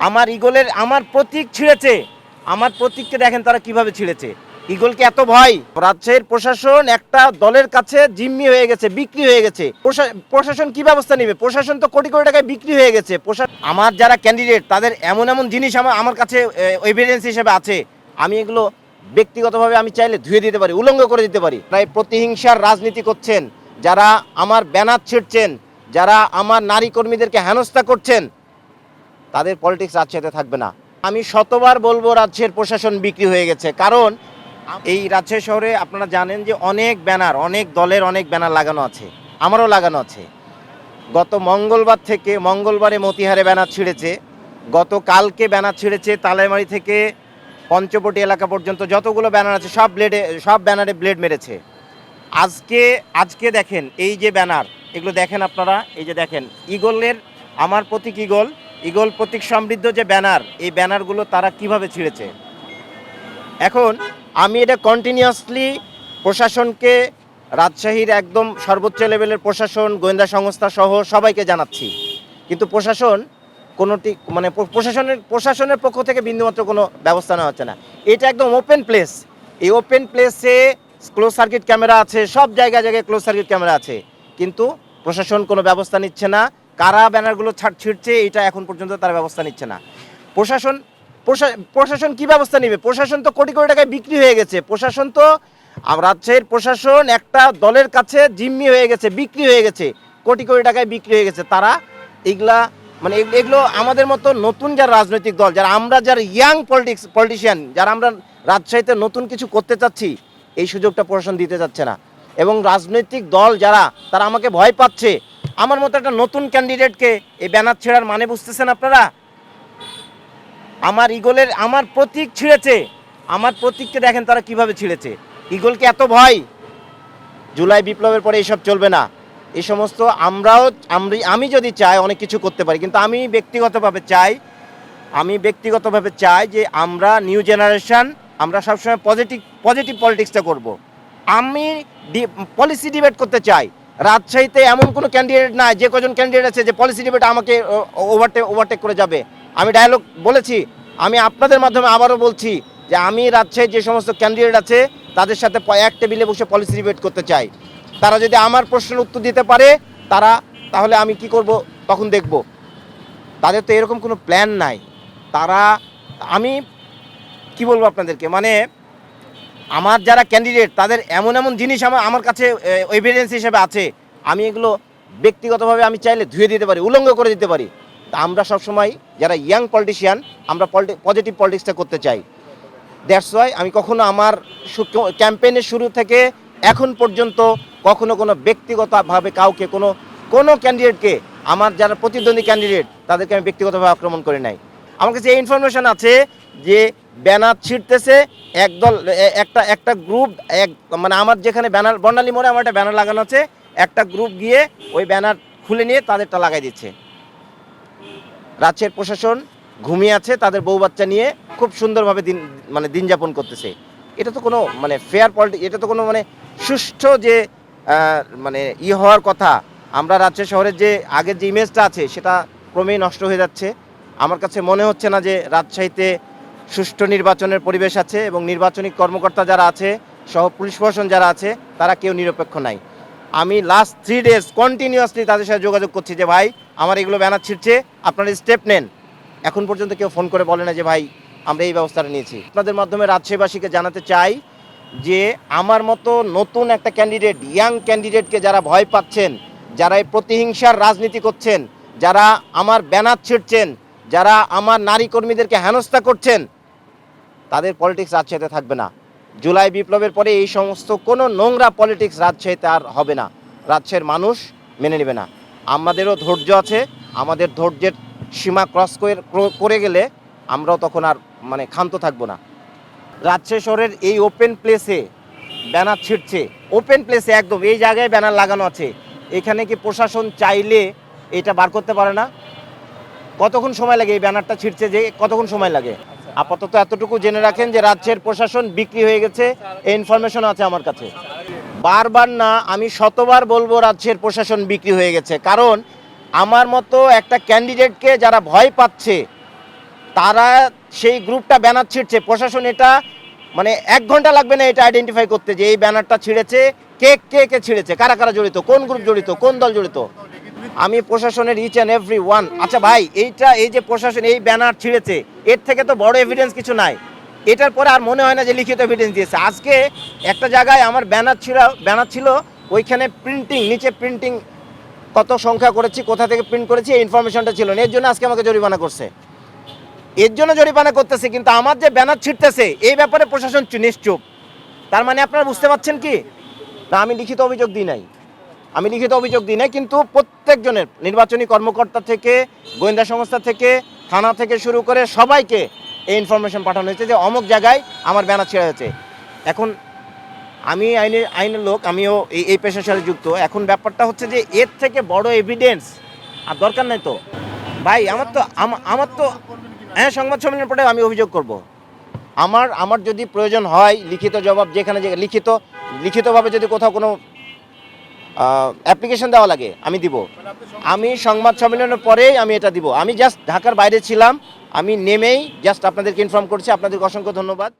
আমার ইগলের আমার প্রতীক ছিঁড়েছে। আমার প্রতীককে দেখেন তারা কিভাবে ছিঁড়েছে। ইগলকে এত ভয়। রাজশাহীর প্রশাসন একটা দলের কাছে জিম্মি হয়ে গেছে, বিক্রি হয়ে গেছে। প্রশাসন কি ব্যবস্থা নেবে? প্রশাসন তো কোটি কোটি টাকায় বিক্রি হয়ে গেছে। আমার যারা ক্যান্ডিডেট তাদের এমন এমন জিনিস আমার কাছে এভিডেন্স হিসেবে আছে, আমি এগুলো ব্যক্তিগতভাবে আমি চাইলে ধুয়ে দিতে পারি, উলঙ্গ করে দিতে পারি। তাই প্রতিহিংসার রাজনীতি করছেন যারা, আমার ব্যানার ছিঁড়ছেন যারা, আমার নারী কর্মীদেরকে হেনস্থা করছেন, তাদের পলিটিক্স রাজশাহীতে থাকবে না। আমি শতবার বলবো রাজশাহীর প্রশাসন বিক্রি হয়ে গেছে। কারণ এই রাজশাহী শহরে আপনারা জানেন যে অনেক ব্যানার, অনেক দলের অনেক ব্যানার লাগানো আছে, আমারও লাগানো আছে। গত মঙ্গলবার থেকে, মঙ্গলবারে মতিহারে ব্যানার ছিঁড়েছে, গতকালকে ব্যানার ছিঁড়েছে তালাইমারি থেকে পঞ্চবটি এলাকা পর্যন্ত যতগুলো ব্যানার আছে সব ব্যানারে ব্লেড মেরেছে। আজকে দেখেন এই যে ব্যানার, এগুলো দেখেন আপনারা, এই যে দেখেন ইগলের, আমার প্রতীক ইগল প্রতীক সমৃদ্ধ যে ব্যানার, এই ব্যানারগুলো তারা কিভাবে ছিঁড়েছে। এখন আমি এটা কন্টিনিউয়াসলি প্রশাসনকে, রাজশাহীর একদম সর্বোচ্চ লেভেলের প্রশাসন, গোয়েন্দা সংস্থা সহ সবাইকে জানাচ্ছি, কিন্তু প্রশাসন কোনোটি মানে প্রশাসনের পক্ষ থেকে বিন্দুমাত্র কোনো ব্যবস্থা নেওয়া হচ্ছে না। এটা একদম ওপেন প্লেস, এই ওপেন প্লেসে ক্লোজ সার্কিট ক্যামেরা আছে, সব জায়গায় ক্লোজ সার্কিট ক্যামেরা আছে, কিন্তু প্রশাসন কোনো ব্যবস্থা নিচ্ছে না। কারা ব্যানারগুলো ছিঁড়ছে এটা এখন পর্যন্ত তারা ব্যবস্থা নিচ্ছে না। প্রশাসন কি ব্যবস্থা নেবে? প্রশাসন তো কোটি কোটি টাকায় বিক্রি হয়ে গেছে। প্রশাসন তো, রাজশাহীর প্রশাসন একটা দলের কাছে জিম্মি হয়ে গেছে, বিক্রি হয়ে গেছে, কোটি কোটি টাকায় বিক্রি হয়ে গেছে। তারা এগুলো আমাদের মতো নতুন যারা রাজনৈতিক দল, যারা ইয়াং পলিটিশিয়ান, যারা আমরা রাজশাহীতে নতুন কিছু করতে চাচ্ছি, এই সুযোগটা প্রশাসন দিতে যাচ্ছে না। এবং রাজনৈতিক দল যারা, তারা আমাকে ভয় পাচ্ছে। আমার মতো একটা নতুন ক্যান্ডিডেটকে এই ব্যানার ছেঁড়ার মানে বুঝতেছেন আপনারা? আমার প্রতীক ছিঁড়েছে। আমার প্রতীককে দেখেন তারা কিভাবে ছিঁড়েছে। ইগলকে এত ভয়। জুলাই বিপ্লবের পরে এইসব চলবে না। এই সমস্ত আমি যদি চাই অনেক কিছু করতে পারি, কিন্তু আমি ব্যক্তিগতভাবে চাই যে আমরা নিউ জেনারেশন, আমরা সবসময় পজিটিভ পলিটিক্সটা করব। আমি পলিসি ডিবেট করতে চাই। রাজশাহীতে এমন কোনো ক্যান্ডিডেট নাই, যে কজন ক্যান্ডিডেট আছে যে পলিসি ডিবেট আমাকে ওভারটেক করে যাবে। আমি ডায়লগ বলেছি, আমি আপনাদের মাধ্যমে আবারও বলছি যে আমি রাজশাহীর যে সমস্ত ক্যান্ডিডেট আছে তাদের সাথে এক টেবিলে বসে পলিসি ডিবেট করতে চাই। তারা যদি আমার প্রশ্নের উত্তর দিতে পারে, তাহলে আমি কি করব তখন দেখব। তাদের তো এরকম কোনো প্ল্যান নাই। আমি কি বলবো আপনাদেরকে, মানে আমার যারা ক্যান্ডিডেট তাদের এমন এমন জিনিস আমার কাছে এভিডেন্স হিসেবে আছে, আমি এগুলো ব্যক্তিগতভাবে আমি চাইলে ধুয়ে দিতে পারি, উলঙ্গ করে দিতে পারি। তা আমরা সবসময় যারা ইয়াং পলিটিশিয়ান, আমরা পজিটিভ পলিটিক্সটা করতে চাই। দ্যাটস ওয়াই আমি কখনো আমার ক্যাম্পেইনের শুরু থেকে এখন পর্যন্ত কখনো কোনো ব্যক্তিগতভাবে কাউকে, কোনো ক্যান্ডিডেটকে, আমার যারা প্রতিদ্বন্দ্বী ক্যান্ডিডেট তাদেরকে আমি ব্যক্তিগতভাবে আক্রমণ করে নাই। আমার কাছে এই ইনফরমেশন আছে যে ব্যানার ছিঁড়তেছে একদল, একটা গ্রুপ, মানে আমার যেখানে ব্যানার, বর্ণালী মোড়ে আমার একটা ব্যানার লাগানো আছে, একটা গ্রুপ গিয়ে ওই ব্যানার খুলে নিয়ে তাদেরটা লাগাই দিচ্ছে। রাজশাহীর প্রশাসন ঘুমিয়ে আছে, তাদের বউ বাচ্চা নিয়ে খুব সুন্দরভাবে দিন যাপন করতেছে। এটা তো কোনো ফেয়ার পলিটিক্স, এটা তো কোনো সুষ্ঠু যে হওয়ার কথা। আমরা রাজশাহী শহরের যে আগের যে ইমেজটা আছে সেটা ক্রমেই নষ্ট হয়ে যাচ্ছে। আমার কাছে মনে হচ্ছে না যে রাজশাহীতে সুষ্ঠু নির্বাচনের পরিবেশ আছে, এবং নির্বাচনী কর্মকর্তা যারা আছে সহ পুলিশ প্রশাসন যারা আছে তারা কেউ নিরপেক্ষ নাই। আমি লাস্ট 3 ডেজ কন্টিনিউয়াসলি তাদের সাথে যোগাযোগ করছি যে ভাই আমার এগুলো ব্যানার ছিঁড়ছে, আপনারা স্টেপ নেন। এখন পর্যন্ত কেউ ফোন করে বলে না যে ভাই আমরা এই ব্যবস্থাটা নিয়েছি। আপনাদের মাধ্যমে রাজশাহীবাসীকে জানাতে চাই যে আমার মতো নতুন একটা ক্যান্ডিডেট, ইয়াং ক্যান্ডিডেটকে যারা ভয় পাচ্ছেন, যারা এই প্রতিহিংসার রাজনীতি করছেন, যারা আমার ব্যানার ছিঁড়ছেন, যারা আমার নারী কর্মীদেরকে হেনস্থা করছেন, তাদের পলিটিক্স রাজশাহীতে থাকবে না। জুলাই বিপ্লবের পরে এই সমস্ত কোনো নোংরা পলিটিক্স রাজশাহীতে আর হবে না। রাজশাহীর মানুষ মেনে নেবে না। আমাদেরও ধৈর্য আছে, আমাদের ধৈর্যের সীমা ক্রস করে গেলে আমরাও তখন আর ক্ষান্ত থাকবো না। রাজশাহী শহরের এই ওপেন প্লেসে ব্যানার ছিঁড়ছে, ওপেন প্লেসে একদম এই জায়গায় ব্যানার লাগানো আছে। এখানে কি প্রশাসন চাইলে এটা বার করতে পারে না? কতক্ষণ সময় লাগে এই ব্যানারটা ছিঁড়ছে, যে কতক্ষণ সময় লাগে? আপাতত এতটুকু জেনে রাখেন যে রাজ্যের প্রশাসন বিক্রি হয়ে গেছে, এই ইনফরমেশন আছে আমার কাছে। বারবার না, আমি শতবার বলবো রাজ্যের প্রশাসন বিক্রি হয়ে গেছে। কারণ আমার মতো একটা ক্যান্ডিডেটকে যারা ভয় পাচ্ছে, তারা সেই গ্রুপটা ব্যানার ছিঁড়ছে, প্রশাসন এটা মানে 1 ঘন্টা লাগবে না এটা আইডেন্টিফাই করতে যে এই ব্যানারটা ছিঁড়েছে, কে কে কে ছিঁড়েছে, কারা কারা জড়িত, কোন গ্রুপ জড়িত, কোন দল জড়িত। আমি প্রশাসনের ইচ অ্যান্ড এভরি ওয়ান। আচ্ছা ভাই, এই যে প্রশাসন এই ব্যানার ছিঁড়েছে, এর থেকে তো বড় এভিডেন্স কিছু নাই। এটার পরে আর মনে হয় না যে লিখিত এভিডেন্স দিয়েছে। আজকে একটা জায়গায় আমার ব্যানার ছিল, ওইখানে প্রিন্টিং, নিচে প্রিন্টিং কত সংখ্যা করেছি, কোথা থেকে প্রিন্ট করেছি, এই ইনফরমেশনটা ছিল না। এর জন্য আজকে আমাকে জরিমানা করছে, এর জন্য জরিমানা করতেছে। কিন্তু আমার যে ব্যানার ছিঁড়তেছে এই ব্যাপারে প্রশাসন নিশ্চুপ। তার মানে আপনারা বুঝতে পারছেন কি না? আমি লিখিত অভিযোগ দিই নাই, কিন্তু প্রত্যেকজনের, নির্বাচনী কর্মকর্তা থেকে, গোয়েন্দা সংস্থা থেকে, থানা থেকে শুরু করে সবাইকে এই ইনফরমেশন পাঠানো হয়েছে যে অমুক জায়গায় আমার ব্যানার ছেড়া হয়েছে। এখন আমি আইনের লোক, আমিও এই পেশার সাথে যুক্ত। এখন ব্যাপারটা হচ্ছে যে এর থেকে বড় এভিডেন্স আর দরকার নাই তো ভাই। আমার তো হ্যাঁ, সংবাদ সম্মেলনের পরে আমি অভিযোগ করব। আমার যদি প্রয়োজন হয় লিখিত জবাব, যেখানে লিখিতভাবে যদি কোথাও কোনো অ্যাপ্লিকেশন দেওয়া লাগে আমি দিব। আমি সংবাদ সম্মেলনের পরেই আমি এটা দিব। আমি জাস্ট ঢাকার বাইরে ছিলাম, আমি নেমেই জাস্ট আপনাদেরকে ইনফর্ম করছি। আপনাদেরকে অসংখ্য ধন্যবাদ।